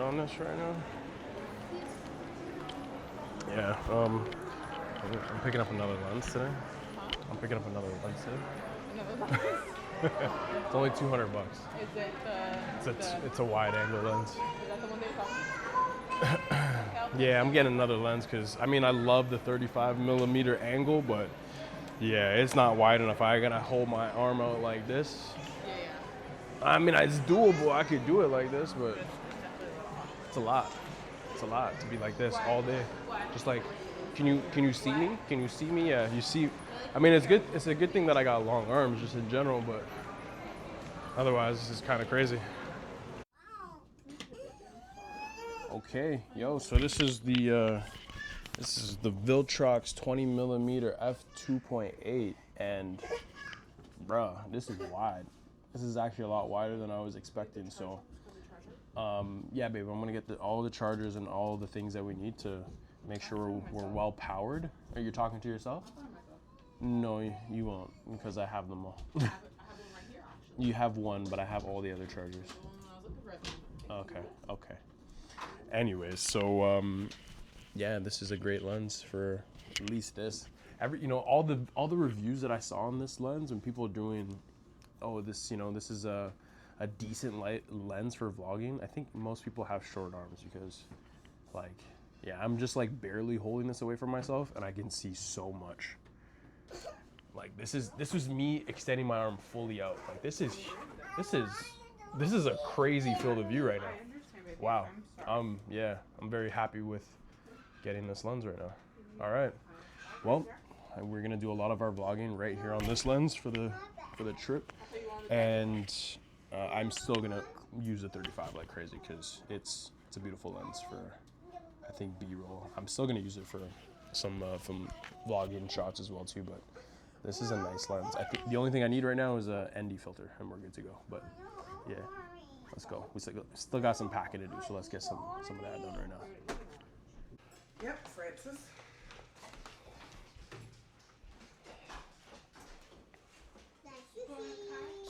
on this right now. Yeah, I'm picking up another lens today. I'm picking up another lens today. Another lens? It's only 200 bucks. Is it It's a wide angle lens. Is that the one they were talking about? Yeah, I'm getting another lens because I mean I love the 35 millimeter angle, but yeah, it's not wide enough. I gotta hold my arm out like this. Yeah. I mean, it's doable. I could do it like this, but it's a lot. It's a lot to be like this all day. Just like, can you see me? Can you see me? Yeah, you see. I mean, it's good. It's a good thing that I got long arms just in general, but otherwise, this is kind of crazy. Okay, yo. So this is the Viltrox 20 millimeter f2.8, and bruh, this is wide. This is actually a lot wider than I was expecting. So, yeah, babe, I'm gonna get all the chargers and all the things that we need to make sure we're well powered. Are you talking to yourself? No, you won't, because I have them all. I have one right here, actually. You have one, but I have all the other chargers. I was looking for it. Okay. Anyways, so yeah, this is a great lens for at least this. All the reviews that I saw on this lens, when people are doing, oh, this is a decent lens for vlogging. I think most people have short arms because, like, yeah, I'm just like barely holding this away from myself, and I can see so much. Like this was me extending my arm fully out. Like this is a crazy field of view right now. Wow. Yeah, I'm very happy with getting this lens right now. All right. Well, we're gonna do a lot of our vlogging right here on this lens for the trip, and I'm still gonna use the 35 like crazy because it's a beautiful lens for, I think, B-roll. I'm still gonna use it for some from vlogging shots as well too, but this is a nice lens. I think the only thing I need right now is a ND filter, and we're good to go. But yeah, let's go. We still got some packing to do, so let's get some of that done right now. Yep, Francis.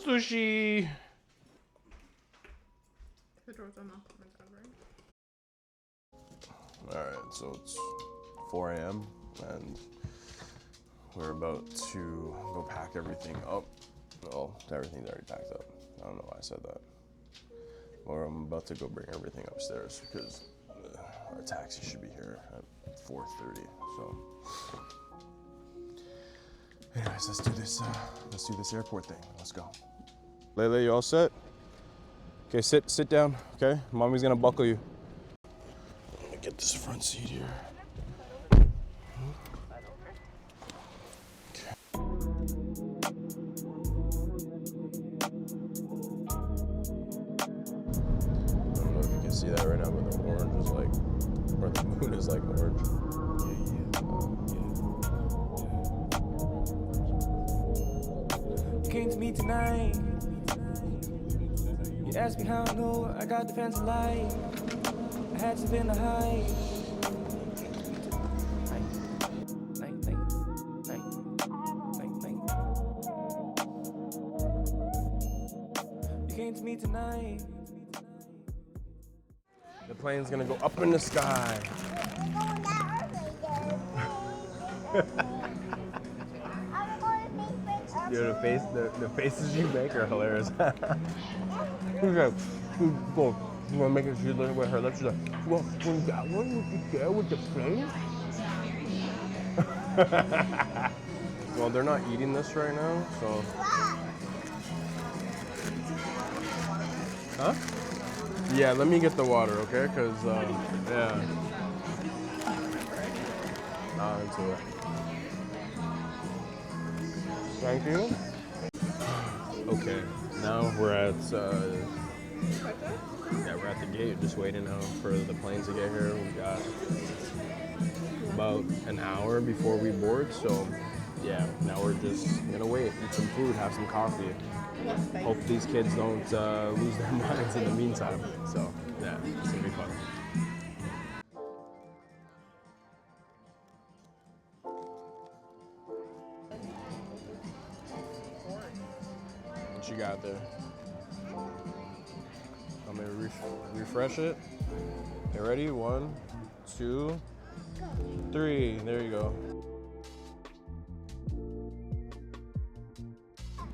Sushi. The door's on the inside, right? All right, so it's 4 a.m. and we're about to go pack everything up. Well, everything's already packed up. I don't know why I said that. Or I'm about to go bring everything upstairs because our taxi should be here at 4:30. So, anyways, let's do this airport thing. Let's go. Lele, you all set? Okay, sit down. Okay, mommy's gonna buckle you. Let me get this front seat here. See that right now, but the orange is like, or the moon is like orange. You came to me tonight. You asked me how I know I got the fancy light. I had something to hide. You came to me tonight. The plane's gonna go up in the sky. Yo, the faces you make are hilarious. He's like, you wanna make it? She's looking with her lips. She's like, well, when that one would be there with the plane. Well, they're not eating this right now, so. Huh? Yeah, let me get the water, okay? Because, yeah. Not into it. Thank you. Okay, now we're at, we're at the gate, just waiting now for the plane to get here. We got about an hour before we board, so yeah, now we're just gonna wait, eat some food, have some coffee. Hope these kids don't lose their minds in the meantime. So yeah, it's gonna be fun. What you got there? I'm refresh it. Okay, ready? 1, 2, 3. There you go.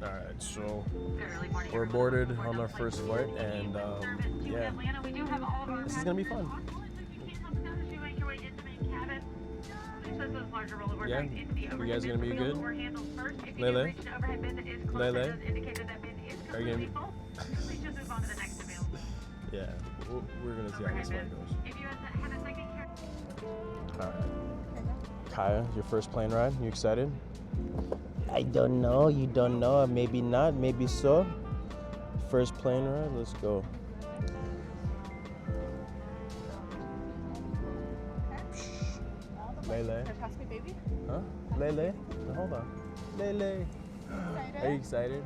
All right, so we're boarded on our first flight, and yeah, this is gonna be fun. Yeah, you guys gonna be good? Lele? Lele? Are you gonna be? Yeah, we're gonna see how this one goes. All right. Kaya, your first plane ride, you excited? I don't know, you don't know, maybe not, maybe so. First plane ride, let's go. Lele. Can I pass me, baby? Huh? Lele? Hold on. Lele. Are you excited?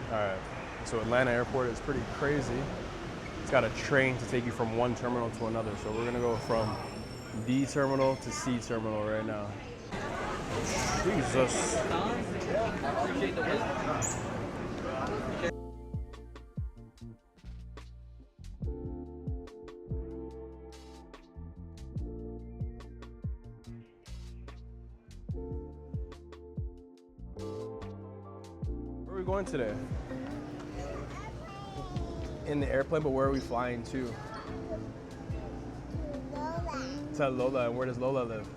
Alright, so Atlanta Airport is pretty crazy. It's got a train to take you from one terminal to another. So we're gonna go from D terminal to C terminal right now. Jesus. Where are we going today? In the airplane, but where are we flying to? To Lola. And where does Lola live?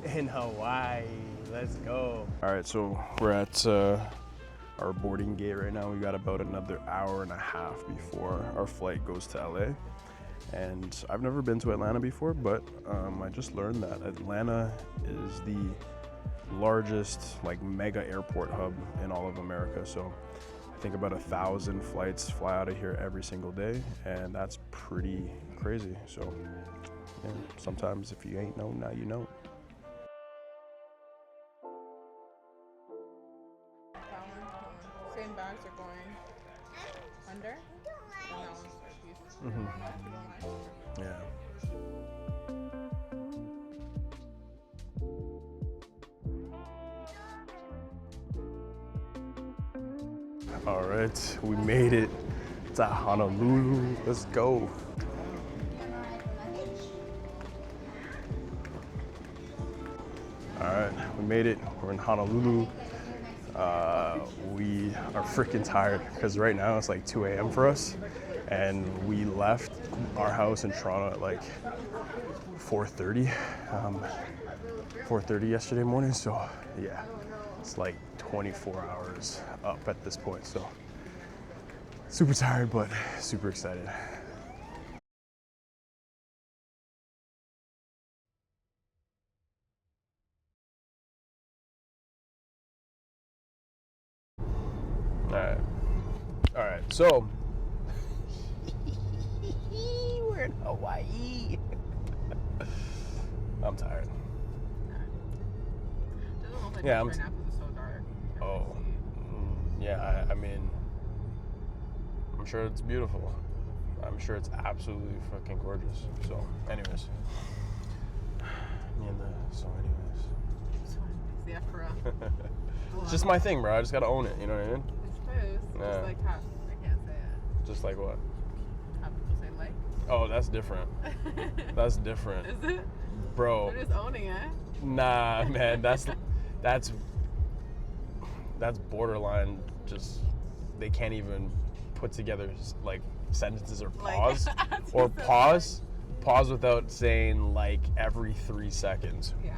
In Hawaii. Let's go. All right, so we're at our boarding gate right now. We got about another hour and a half before our flight goes to LA. And I've never been to Atlanta before, but I just learned that Atlanta is the largest like mega airport hub in all of America. So I think about 1,000 flights fly out of here every single day, and that's pretty crazy. So yeah, sometimes if you ain't know, now you know. Same bags are going under. And that one's for piece. Yeah. All right, we made it to Honolulu. Let's go. All right, we made it. We're in Honolulu. We are freaking tired because right now it's like 2 a.m. for us, and we left our house in Toronto at like 4:30. 4:30 yesterday morning. So yeah, it's like 24 hours up at this point. So super tired, but super excited. All right, so we're in Hawaii. I'm tired. Yeah, I'm. Right now because it's so dark. Oh, yeah. I mean, I'm sure it's beautiful. I'm sure it's absolutely fucking gorgeous. So, anyways, Yeah, for real. It's just my thing, bro. I just gotta own it. You know what I mean? I suppose. Yeah. Just like how I can't say it. Just like what? How people say like. Oh, that's different. That's different, Is it? bro. They're just owning it. Nah, man. That's borderline. Just they can't even put together like sentences or pause or pause without saying like every 3 seconds. Yeah.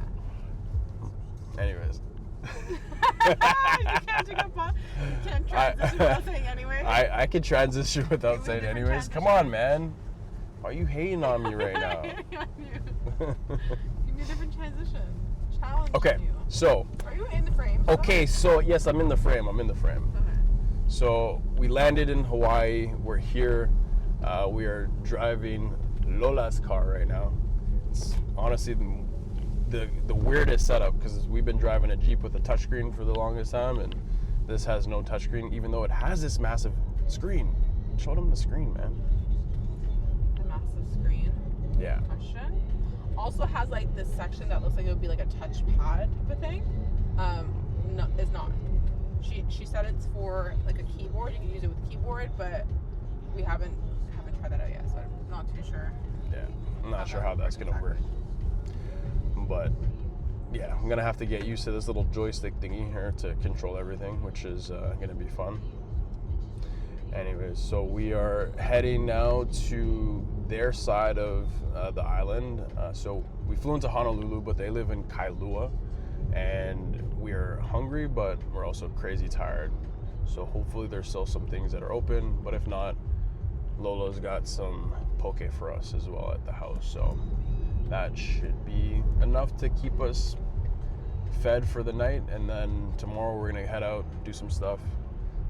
Anyways. You can't take a pause. You can't transition without saying anyway. I can transition without saying anyways. Come on, man. Why are you hating on me right now? Give me a different transition. challenge Okay, you. so Are you in the frame? okay, so yes, I'm in the frame. I'm in the frame. Okay. So we landed in Hawaii. We're here. We are driving Lola's car right now. It's honestly the weirdest setup because we've been driving a Jeep with a touchscreen for the longest time, and this has no touchscreen, even though it has this massive screen. Show them the screen, man. The massive screen. Yeah. Question. Also has like this section that looks like it would be like a touchpad type of thing. No, it's not. She said it's for like a keyboard. You can use it with keyboard, but we haven't tried that out yet, so I'm not too sure. Yeah. I'm not sure how that's gonna work. But yeah, I'm gonna have to get used to this little joystick thingy here to control everything, which is gonna be fun. Anyways, so we are heading now to their side of the island. So we flew into Honolulu, but they live in Kailua, and we are hungry, but we're also crazy tired. So hopefully there's still some things that are open, but if not, Lolo's got some poke for us as well at the house. So that should be enough to keep us fed for the night, and then tomorrow we're gonna head out, do some stuff,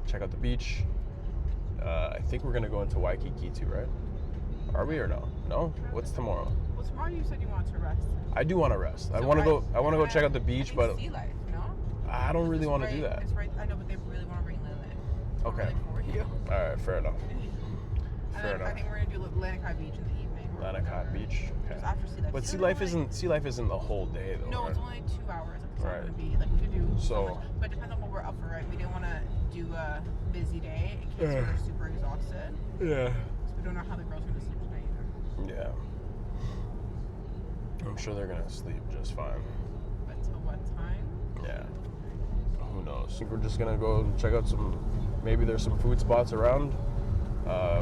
check out the beach. I think we're gonna go into Waikiki too, right? Are we or no? No? What's tomorrow? Well, tomorrow you said you wanted to rest. I do want to rest. I So want to right, go. I want to go check out the I beach, think but sea life, no? I don't really It's want to do right- that. It's right. I know, but they really want to bring Lilith. Okay. For you. All right, fair enough. And Fair then I enough. think we're gonna do Lanikai Beach in the evening. or Lanikai whatever. Beach. Okay. Just after sea life. But sea Life life is only- isn't the whole day though. No, right? it's only 2 hours. It's not Right. gonna be like we could do. So- much, but it depends on what we're up for, right? We didn't want to do a busy day in case we're super exhausted. Yeah. So we don't know how the girls are gonna sleep tonight either. Yeah. I'm sure they're gonna sleep just fine. But till what time? Yeah. Who knows? I think we're just gonna go check out some. Maybe there's some food spots around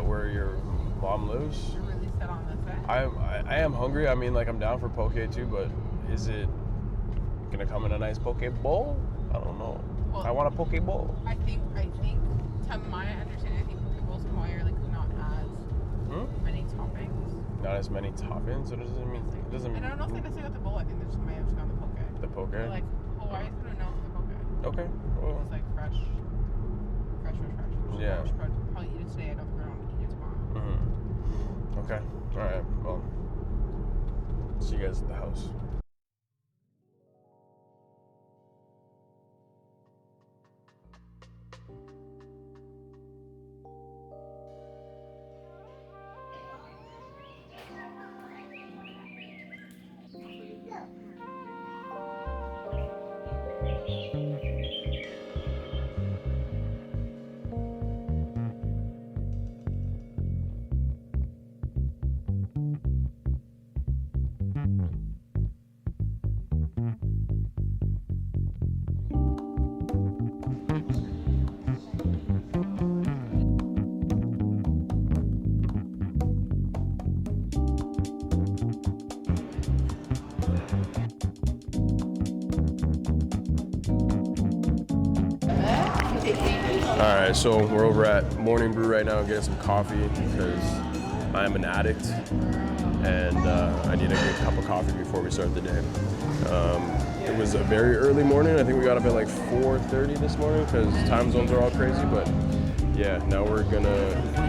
where your mom lives. You're really set on this, eh? I am hungry. I mean, like I'm down for poke too, but is it gonna come in a nice poke bowl? I don't know. Well, I want a poke bowl. I think, to my understanding, I think Pokeballs in Hawaii are like not as many toppings. Not as many toppings. So it doesn't mean. It doesn't. And I don't know if they necessarily got the bowl. I think they just may have just gone the poke. The poke. But like Hawaii's kind of known for the poke. Okay. Well, It's like fresh. Yeah. We should probably eat it today. I don't think we're gonna eat it tomorrow. Okay. All right. Well, see you guys at the house. All right, so we're over at Morning Brew right now getting some coffee because I'm an addict and I need a good cup of coffee before we start the day. It was a very early morning. I think we got up at like 4:30 this morning because time zones are all crazy. But yeah, now we're gonna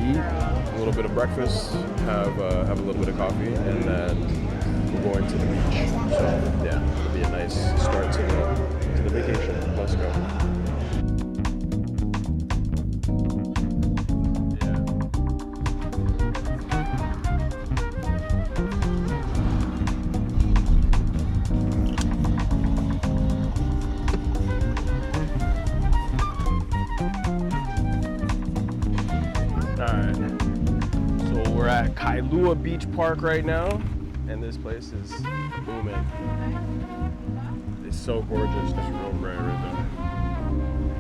eat a little bit of breakfast, have a little bit of coffee, and then we're going to the beach. So yeah, it'll be a nice start to the vacation. Let's go. At Kailua Beach Park right now, and this place is booming. It's so gorgeous, just real bright right there.